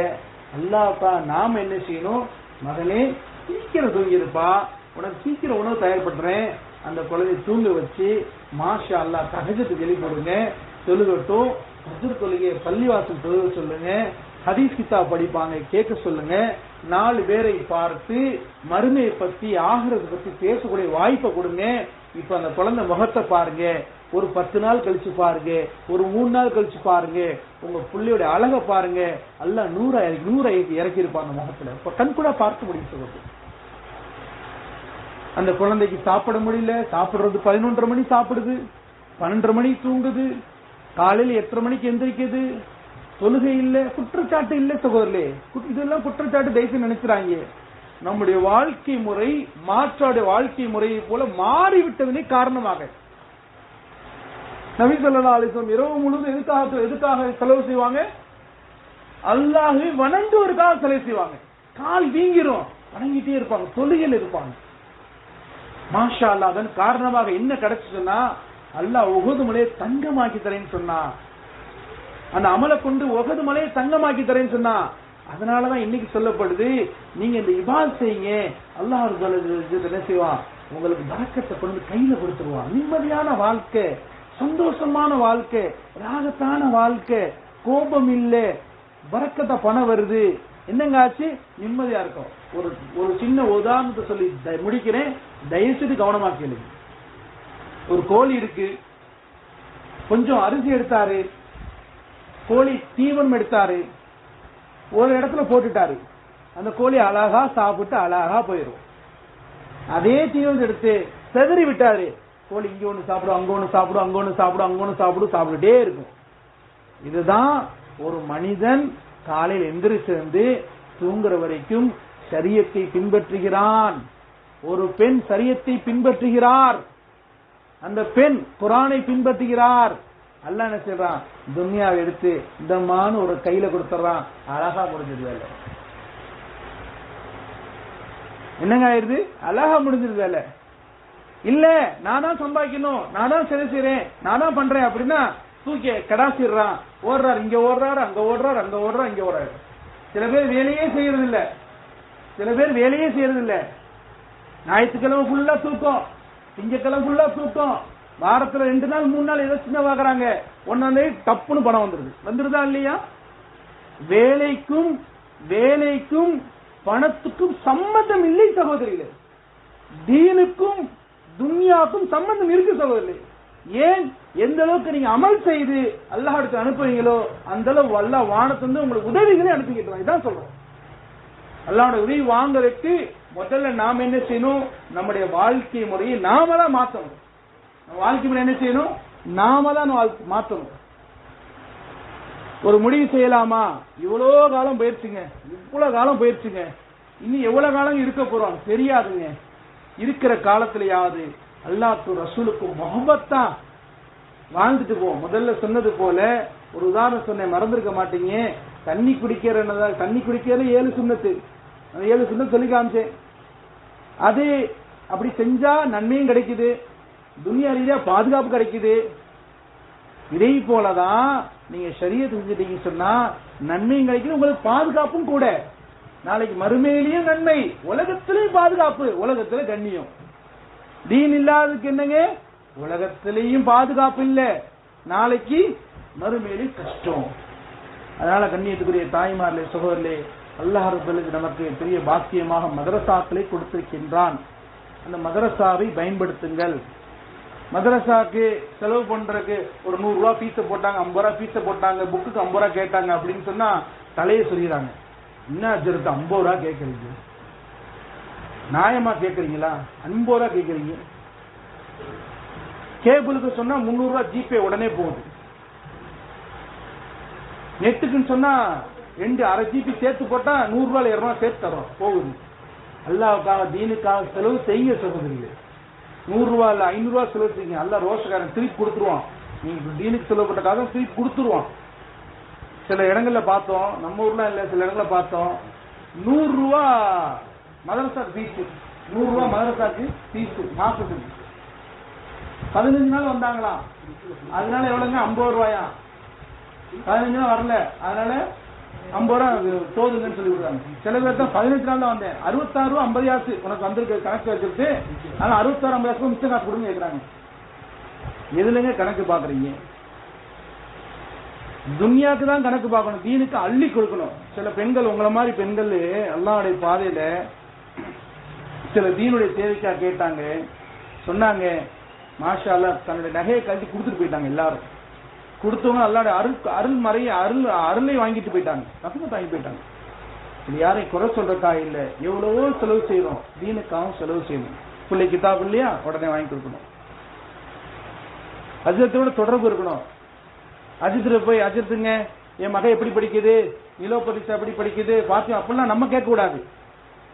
அல்லாஹ்ப்பா நாம என்ன செய்யணும்? மகனே சீக்கிரம் தூங்கிருப்பா, உனக்கு சீக்கிரம் உணவு தயார்படுறேன். அந்த குழந்தைய தூங்க வச்சு மாஷா அல்லாஹ் தஹஜ்ஜுக்கு வெளிப்படுங்க, தொழுகட்டும். ஃபஜ்ர் தொழுகை பள்ளிவாசல் தொழுக சொல்லுங்க, ஹதீஸ் கிதாப் படிப்பாங்க கேட்க சொல்லுங்க. 4 பேரை பார்த்து மறுமையை பத்தி ஆகிரத்தை பத்தி பேசக்கூடிய வாய்ப்பை கொடுங்க. இப்ப அந்த குழந்தை முகத்தை பாருங்க, ஒரு 10 நாள் கழிச்சு பாருங்க, ஒரு 3 நாள் கழிச்சு பாருங்க, உங்க பிள்ளையோட அழகை பாருங்க. அல்லாஹ் 100 இறக்கி இருப்பாங்க முகத்துல. இப்ப கண் கூட பார்க்க முடியும் சொல்றது. அந்த குழந்தைக்கு சாப்பிட முடியல, சாப்பிடுறது 11:30 மணி சாப்பிடுது, 12:30 மணி தூங்குது, காலையில் 8:30 மணிக்கு எந்திரிக்குது, தொழுகை இல்ல, குற்றச்சாட்டு இல்ல சகோதரர்களே. இதெல்லாம் குற்றச்சாட்டு தயவுசெய்து நினைக்கிறாங்க. நம்முடைய வாழ்க்கை முறை மாற்றாடைய வாழ்க்கை முறையை போல மாறிவிட்டதனை காரணமாக நபி ஸல்லல்லாஹு அலைஹி வஸல்லம் இரவு முழுவதும் எதுக்காக செலவு செய்வாங்க? அல்லாஹ்வை வணங்குவதற்காக செலவு செய்வாங்க. கால் வீங்கிரும், வணங்கிட்டே இருப்பாங்க, தொழுகையில் இருப்பாங்க. மாஷா அல்லாஹ். அதன் காரணமாக என்ன கிடைச்சுன்னா, அல்லாஹ் உஹது மலையை தங்கமாக்கி தரேன்னு சொன்னா, அந்த அமலை கொண்டு உஹது மலையை தங்கமாக்கி தரேன்னு சொன்னா. அதனாலதான் இன்னைக்கு சொல்லப்படுது, நீங்க இந்த இபாதத் செய்யுங்க, அல்லாஹ் என்ன செய்வான், உங்களுக்கு பரக்கத்தை கொண்டு கையில கொடுத்துருவான். நிம்மதியான வாழ்க்கை, சந்தோஷமான வாழ்க்கை, ராகத்தான வாழ்க்கை, கோபம் இல்ல, பரக்கத்தை பணம் வருது. என்னங்க ஆச்சு? நிம்மதியா இருக்கும். ஒரு சின்ன உதாரணத்தை சொல்லி முடிக்கிறேன், தயவுசெய்து கவனமா கேளுங்க. ஒரு கோழி இருக்கு, கொஞ்சம் அரிசி எடுத்தாரு, கோழி தீவனம் எடுத்தாரு, ஒரு இடத்துல போட்டுட்டாரு. அந்த கோழி அழகா சாப்பிட்டு அழகா போயிடும். அதே தீவனம் எடுத்து செதறி விட்டாரு, கோழி இங்க ஒண்ணு சாப்பிடும், அங்க ஒண்ணு சாப்பிடும், அங்க ஒண்ணு சாப்பிடும், அங்க ஒண்ணு சாப்பிடும், சாப்பிட்டுட்டே இருக்கும். இதுதான் ஒரு மனிதன் காலையில் எந்திரிச்சிருந்து தூங்குற வரைக்கும் ஷரியத்தை பின்பற்றுகிறான். ஒரு பெண் ஷரியத்தை பின்பற்றுகிறார், அந்த பெண் குர்ஆனை பின்பற்றுகிறார். அல்லாஹ் என்ன சொல்றான், துன்யாவை எடுத்து இந்த மானு ஒரு கையில கொடுத்துறான், அழகா முடிஞ்சிருது. என்னங்க ஆயிருது? அழகா முடிஞ்சிருது. இல்ல நான் தான் சம்பாதிக்கணும், நான் தான் சரி செய்றேன், நான் தான் பண்றேன் அப்படின்னா தூக்கி கடாசிடுறான். ஓடுறாரு, இங்க ஓடுறாரு, அங்க ஓடுறாரு, அங்க ஓடுறாரு, இங்க ஓடுறாரு. சில பேர் வேலையே செய்யறது இல்ல, சில பேர் வேலையே செய்யறது இல்ல. ஞாயிற்றுக்கிழமை ஃபுல்லா தூக்கம், திங்கக்கிழமை ஃபுல்லா தூக்கம், வாரத்துல 2 நாள் 3 நாள் ஏதோ சின்ன பாக்குறாங்க, 1ஆம் தேதி டப்புன்னு பணம் வந்துருதா இல்லையா? வேலைக்கும் பணத்துக்கும் சம்பந்தம் இல்லை சகோதரிகளே. தீனுக்கும் துன்யாவுக்கும் சம்பந்தம் இருக்கு சகோதரி. ஏன்? எந்த அளவுக்கு நீங்க அமல் செய்து அல்லாஹ்விடத்தில் அனுப்புறீங்களோ அந்த அளவு அல்லாஹ் வானத்திலிருந்து உங்களுக்கு உதவிகளை அனுப்பிக்கிட்டு இதான் சொல்றோம். அல்லாஹ்வுடைய உதவி வாங்குறதுக்கு முதல்ல நாம என்ன செய்யணும்? நம்முடைய வாழ்க்கை முறையை நாம தான் மாற்றணும். வாழ்க்கை முறை என்ன செய்யணும்? நாம தான் மாற்றணும். ஒரு முடிவு செய்யலாமா? இவ்வளவு காலம் போயிருச்சுங்க, இவ்வளவு காலம் போயிருச்சுங்க, இன்னும் எவ்வளவு காலம் இருக்க போறோம் தெரியாதுங்க. இருக்கிற காலத்திலேயாவது அல்லாஹ்வுக்கும் ரசூலுக்கும் முஹப்பத்தா வாழ்ந்துட்டு போவோம். முதல்ல சொன்னது போல ஒரு உதாரணம் சொன்னேன், மறந்துருக்க மாட்டீங்க. தண்ணி குடிக்கிறது 7 சுன்னத்து, அந்த 7 சுன்னத்து சொல்லி காமிச்சேன். அது அப்படி செஞ்சா நன்மையும் கிடைக்குது, துன்யா ரீதியா பாதுகாப்பு கிடைக்குது. இதே போலதான் நீங்க ஷரியத் செஞ்சிட்டீங்க சொன்னா நன்மையும் கிடைக்குது, உங்களுக்கு பாதுகாப்பும் கூட. நாளைக்கு மறுமையிலையும் நன்மை, உலகத்திலையும் பாதுகாப்பு, உலகத்துல கண்ணியம். தீன் இல்லாததுக்கு என்னங்க? உலகத்திலையும் பாதுகாப்பு இல்ல, நாளைக்கு மறுமையிலையும் கஷ்டம். அதனால கண்ணியத்துக்குரிய தாய்மார்களே, சகோதரர்களே, அல்லாஹ் ரப்பல் நமக்கு பெரிய பாக்கியமாக மதரசாக்களை கொடுத்திருக்கின்றான். அந்த மதரசாவை பயன்படுத்துங்கள். மதரசாக்கு செலவு பண்றதுக்கு ஒரு 100 ரூபாய் ஃபீஸ போட்டாங்க, 50 ரூபாய் ஃபீஸ போட்டாங்க, புக்குக்கு 50 ரூபாய் கேட்டாங்க அப்படின்னு சொன்னா தலையை சொல்லிடுறாங்க. என்ன அஜரத்து 50 ரூபாய் கேட்கறீங்க? நியாயமா கேட்கறீங்களா? 50 ரூபாய் கேட்கறீங்க. கேபிளுக்கு சொன்னா 300 ரூபாய் ஜிபே உடனே போகுது. நெட்டுக்குன்னு சொன்னா 2 அரை ஜிபி சேர்த்து போட்டா 100 ரூபாய் 200 ரூபாய் சேர்த்து தரோம், போகுது. அல்லாஹ்வுக்காக தீனுக்காக செலவு செய்ய சகோதரிகளே. 100 ரூபாய் இல்ல 500 ரூபாய் செலவு செய்யுங்க, அல்லாஹ் ரோஷக்காரன் திருப்பி கொடுத்துருவான். நீங்க தீனுக்கு செலவு பண்ணக்காக திருப்பி கொடுத்துருவான். சில இடங்கள்ல பார்த்தோம், நம்ம ஊர்ல இல்ல, சில இடங்கள்ல பார்த்தோம் 100 ரூபாய் மதரசா ஃபீஸ், 100 ரூபாய் மதரசாக்கு ஃபீஸ் மாசத்துக்கு. 15 நாள் வந்தாங்களாம், அதனால எவ்வளவுங்க? 50 ரூபாயா? 15 நாள் வரல, அதனால 50 ரூபாய் தோதுங்கன்னு சொல்லி விடுறாங்க. சில பேர் தான் 15 நாள் தான் வந்தேன், 66 ரூபாய் 50 காசு உனக்கு வந்திருக்கு கணக்கு வச்சுட்டு, ஆனா 66 50 காசு மிச்ச காசு கொடுங்க கேட்கறாங்க. எதுலங்க கணக்கு பாக்குறீங்க? துன்யாக்கு தான் கணக்கு பார்க்கணும், தீனுக்கு அள்ளி கொடுக்கணும். சில பெண்கள், உங்களை மாதிரி பெண்கள் அல்லாஹ்வுடைய பாதையில சில தீனுடைய தேவைக்கா கேட்டாங்க, சொன்னாங்க, மாஷா அல்லாஹ் தன்னுடைய நகையை கழட்டி கொடுத்துட்டு போயிட்டாங்க. எல்லாரும் கொடுத்தவங்க அல்லாஹ்வுடைய அருளை வாங்கிட்டு போயிட்டாங்க, ரசமத்தை வாங்கி போயிட்டாங்க. இது யாரையும் குறை சொல்றதா இல்ல, எவ்வளவோ செலவு செய்யறோம், தீனுக்காகவும் செலவு செய்யணும். பிள்ளை கிதாப் இல்லையா, உடனே வாங்கி கொடுக்கணும். அஜித்தோட தொடர்பு இருக்கணும். அஜித்துல போய், அஜித்துங்க என் மகன் எப்படி படிக்குது, நிலோபதிஷா எப்படி படிக்குது பாத்தியா, அப்படிலாம் நம்ம கேட்க கூடாது.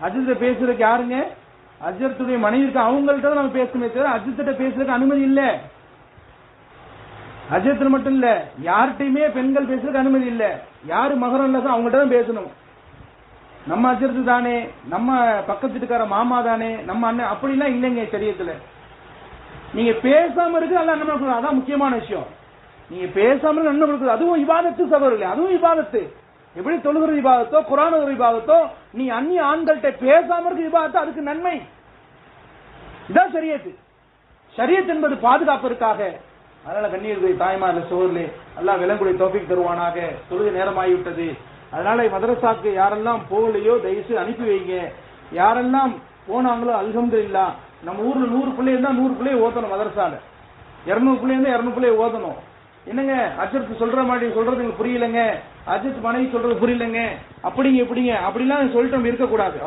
அஜித்த பேசுறதுக்கு யாருங்க? அஜித்துடைய மனைவி இருக்கு, அவங்கள்ட்ட தான் நம்ம பேசணுமே தவிர அஜித்திட்ட பேசுறதுக்கு அனுமதி இல்ல. அஜயத்துல மட்டும் இல்ல, யார்கிட்டயுமே பெண்கள் பேசுறதுக்கு அனுமதி இல்ல. யாரு மகரம் இல்ல அவங்ககிட்ட தான் பேசணும். நம்ம அஜரத்து தானே, நம்ம பக்கத்து வீட்டுக்கார மாமா தானே, நம்ம அண்ணன் அப்படிலாம் இல்லைங்க சரியத்துல. நீங்க பேசாம இருக்கு அல்ல நன்மை கொடுக்குது, அதான் முக்கியமான விஷயம். நீங்க பேசாம நன்மை கொடுக்குது, அதுவும் இபாதத்து சகோதரர்களே, அதுவும் இபாதத்து. எப்படி தொழுகிற இபாதத்தோ குர்ஆன் ஓதுற இபாதத்தோ, நீ அந்நிய ஆண்கள்ட்ட பேசாம இருக்க இபாதத்தோ அதுக்கு நன்மை. இதான் ஷரியத். ஷரியத் என்பது பாதுகாப்பிற்காக. அதனால கண்ணியர்கள் தாய்மார்ல சோர்லே அல்லாஹ் விலங்குடைய தௌஃபீக் தருவானாக. தொழுகை நேரமாகிவிட்டது. அதனால மதரசாக்கு யாரெல்லாம் போகலையோ தயவுசெய்து அனுப்பி வைங்க. யாரெல்லாம் போனாங்களோ அல்ஹம்துலில்லாஹ். நம்ம ஊர்ல 100 பிள்ளை இருந்தா 100 பிள்ளைய ஓதணும். மதரசால 200 பிள்ளை இருந்தா 200 பிள்ளைய ஓதணும். என்னங்க அஜர்த்து சொல்ற மாதிரி சொல்றது எனக்கு புரியலங்க, அஜர்த்து மனைவி சொல்றது புரியலங்க, அப்படிங்க இப்படிங்க அப்படிலாம் சொல்லிட்டு நம்ம இருக்கக்கூடாது.